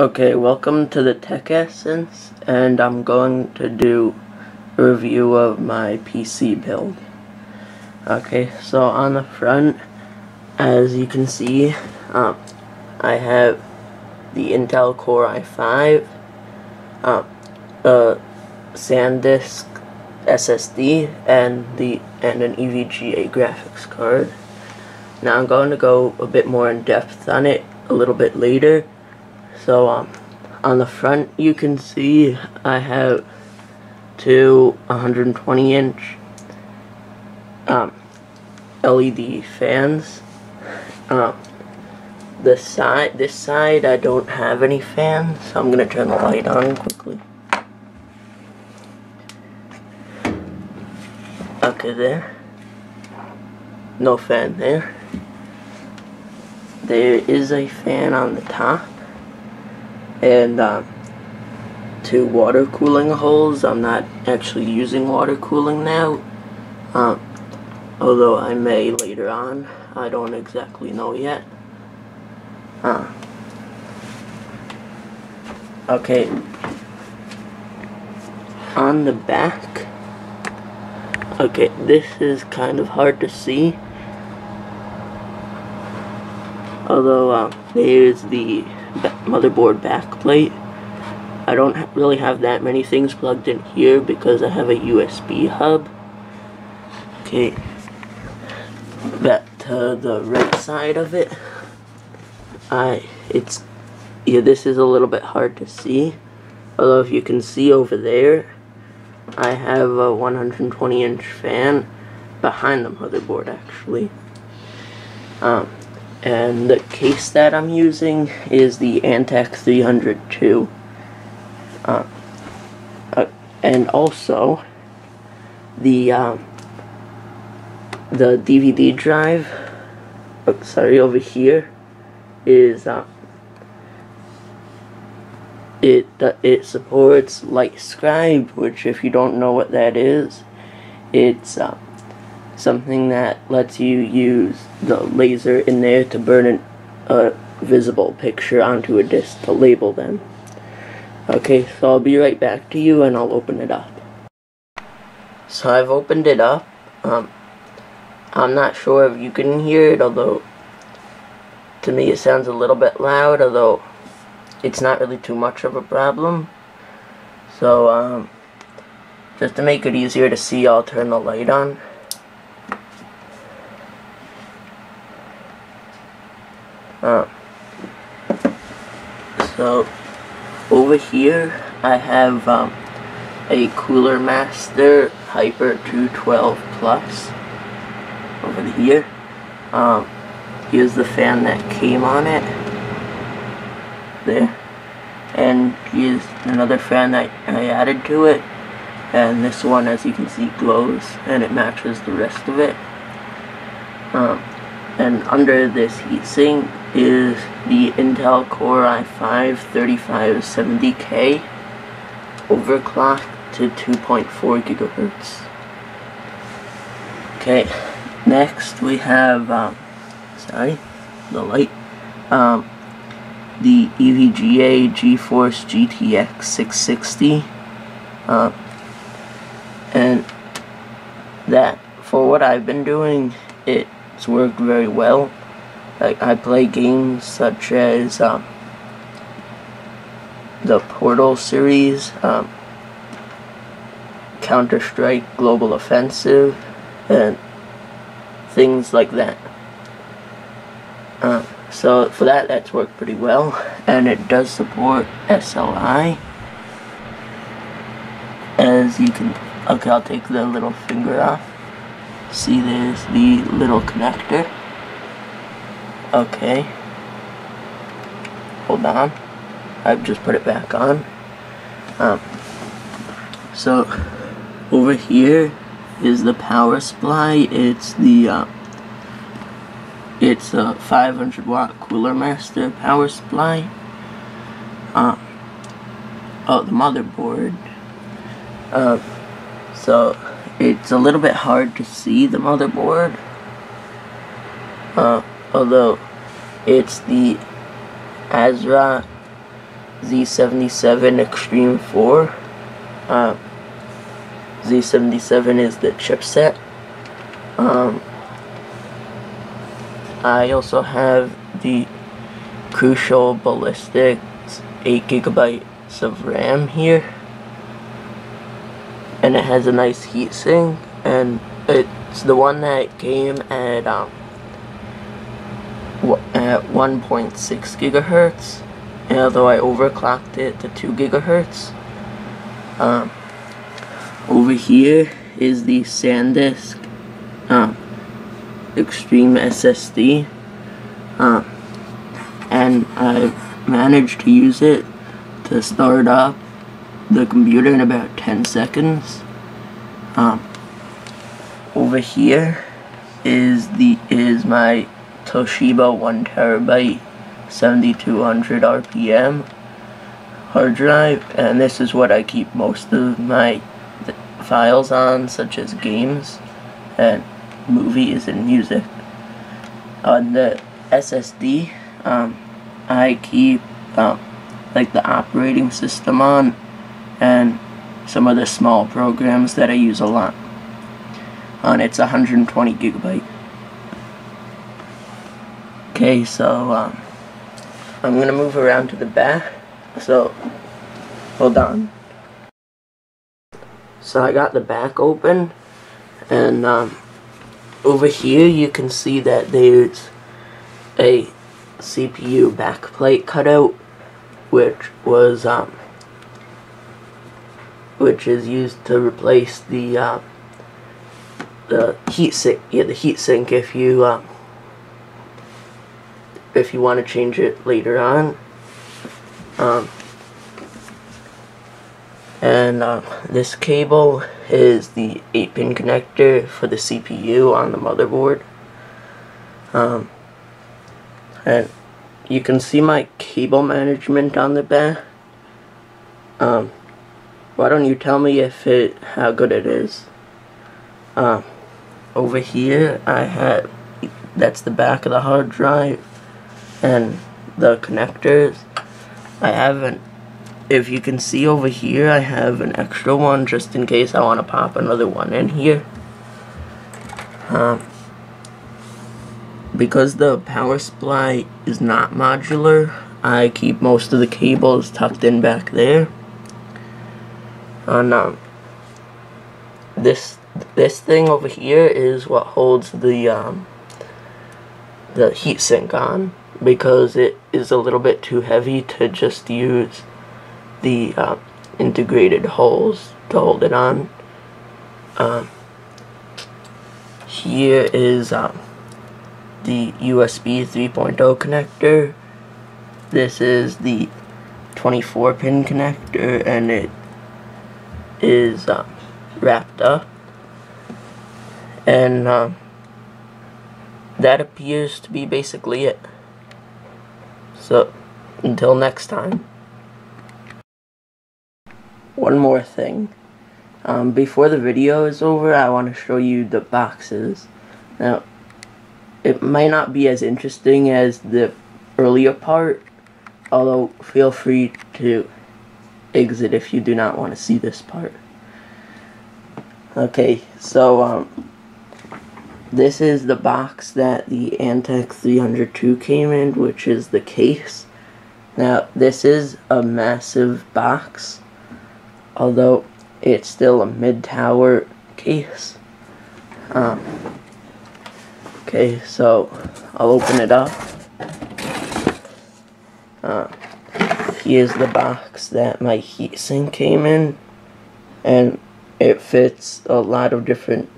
Okay, welcome to the Tech Essence, and I'm going to do a review of my PC build. Okay, so on the front, as you can see, I have the Intel Core i5, a SanDisk SSD, and an EVGA graphics card. Now I'm going to go a bit more in depth on it a little bit later. So on the front you can see I have two 120-inch LED fans. This side I don't have any fans, so I'm gonna turn the light on quickly. Okay, there. No fan there. There is a fan on the top. And two water cooling holes. I'm not actually using water cooling now, although I may later on. I don't exactly know yet. Okay, on the back, okay, this is kind of hard to see, although there's the motherboard backplate. I don't really have that many things plugged in here because I have a USB hub. Okay, back to the right side of it. This is a little bit hard to see, although if you can see over there, I have a 120-inch fan behind the motherboard actually. And the case that I'm using is the Antec 302. And also the DVD drive, over here is it supports LightScribe, which, if you don't know what that is, it's something that lets you use the laser in there to burn a visible picture onto a disc to label them. Okay, so I'll be right back to you and I'll open it up. So I've opened it up. I'm not sure if you can hear it, although to me it sounds a little bit loud, although it's not really too much of a problem. So just to make it easier to see, I'll turn the light on. So over here I have a Cooler Master Hyper 212 Plus over here. Here's the fan that came on it there, and here's another fan that I added to it, and this one, as you can see, glows and it matches the rest of it. And under this heatsink is the Intel Core i5 3570K overclocked to 2.4 gigahertz. Okay, next we have the EVGA GeForce GTX 660, and that, for what I've been doing, it's worked very well. Like, I play games such as the Portal series, Counter-Strike Global Offensive, and things like that. So for that's worked pretty well, and it does support SLI. As you can, okay, I'll take the little finger off. See, there's the little connector. Okay, hold on, I've just put it back on. So over here is the power supply. It's the it's a 500 watt Cooler Master power supply. Oh, the motherboard. So it's a little bit hard to see the motherboard. Although it's the ASRock Z77 Extreme 4. Z77 is the chipset. I also have the Crucial Ballistics 8GB of RAM here, and it has a nice heatsink, and it's the one that came at 1.6 gigahertz, and although I overclocked it to 2 gigahertz. Over here is the SanDisk Extreme SSD, and I managed to use it to start up the computer in about 10 seconds. Over here is my Toshiba 1TB 7200 RPM hard drive, and this is what I keep most of my files on, such as games and movies and music. On the SSD, I keep like the operating system on and some other small programs that I use a lot. And it's 120 gigabyte. Okay, so I'm gonna move around to the back, so hold on. So I got the back open, and over here you can see that there's a CPU backplate cutout, which is used to replace the heatsink. Yeah, the heatsink if you want to change it later on. And this cable is the 8-pin connector for the CPU on the motherboard. And you can see my cable management on the back. Why don't you tell me how good it is? Over here that's the back of the hard drive and the connectors. If you can see over here, I have an extra one just in case I want to pop another one in here. Because the power supply is not modular, I keep most of the cables tucked in back there. And this thing over here is what holds the heatsink on, because it is a little bit too heavy to just use the integrated holes to hold it on. Here is the USB 3.0 connector. This is the 24-pin connector, and it is wrapped up. And that appears to be basically it. So, until next time. One more thing. Before the video is over, I want to show you the boxes. Now, it might not be as interesting as the earlier part, although feel free to exit if you do not want to see this part. Okay, so this is the box that the Antec 302 came in, which is the case. Now, this is a massive box, although it's still a mid-tower case. Okay, so I'll open it up. Here's the box that my heatsink came in, and it fits a lot of different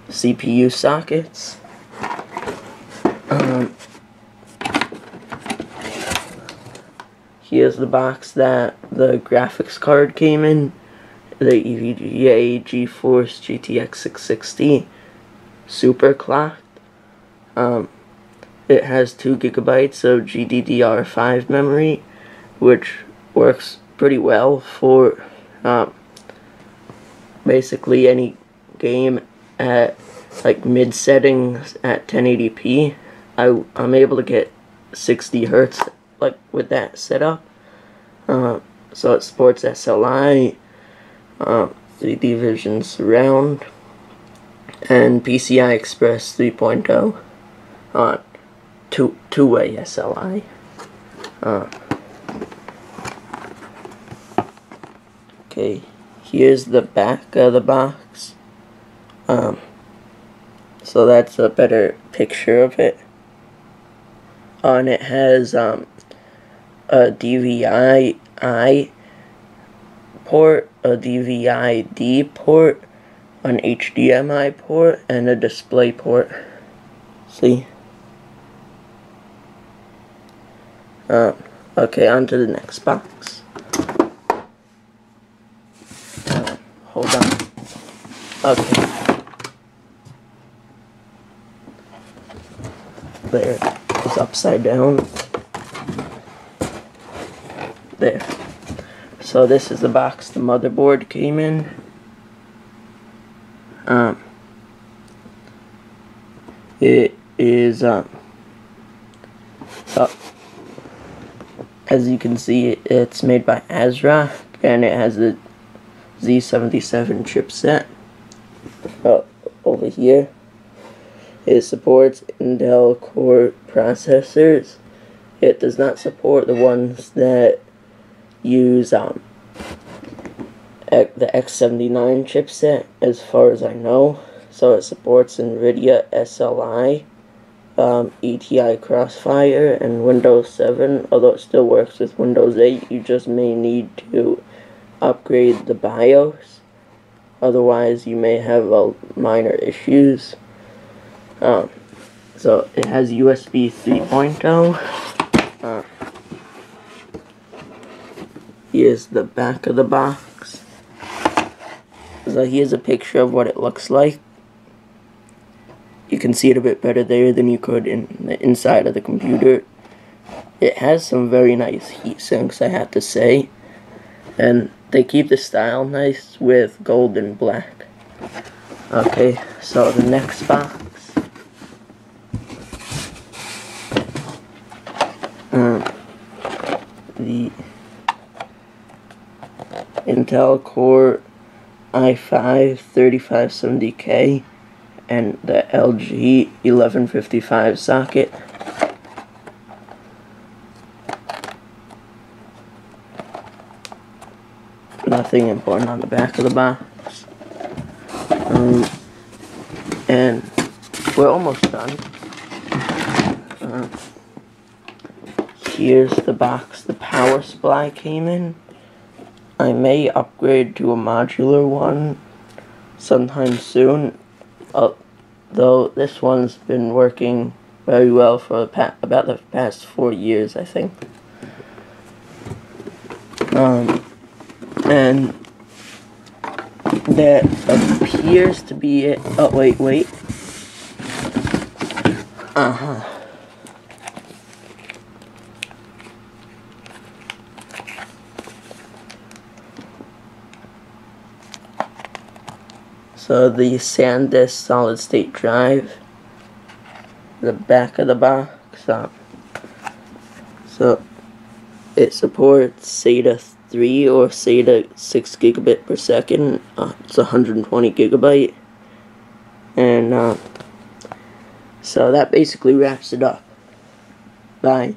CPU sockets. Here's the box that the graphics card came in, the EVGA GeForce GTX 660 super clocked. It has 2 gigabytes of GDDR5 memory, which works pretty well for basically any game at like mid settings at 1080p. I'm able to get 60 Hertz like with that setup. So it supports SLI, 3D Vision Surround, and PCI Express 3.0, two-way SLI. Okay, here's the back of the box. So that's a better picture of it. And it has a DVI-I port, a DVI-D port, an HDMI port, and a display port. See? Okay, on to the next box. Hold on. Okay. There. It's upside down. There. So this is the box the motherboard came in. It is as you can see, it's made by ASRock, and it has the Z77 chipset. Over here, it supports Intel Core processors. It does not support the ones that use the X79 chipset, as far as I know. So it supports NVIDIA SLI, ATI Crossfire, and Windows 7. Although it still works with Windows 8, you just may need to upgrade the BIOS. Otherwise, you may have minor issues. So it has USB 3.0. Here's the back of the box. So here's a picture of what it looks like. You can see it a bit better there than you could in the inside of the computer. It has some very nice heat sinks, I have to say. And they keep the style nice with gold and black. Okay, so the next box. The Intel Core i5 3570K and the LG 1155 socket. Nothing important on the back of the box. And we're almost done. Here's the box the power supply came in. I may upgrade to a modular one sometime soon, though this one's been working very well for about the past 4 years, I think. And that appears to be it. Oh, wait. So the SanDisk solid state drive, the back of the box. So it supports SATA 3 or SATA 6 gigabit per second. It's 120 gigabyte. And so that basically wraps it up. Bye.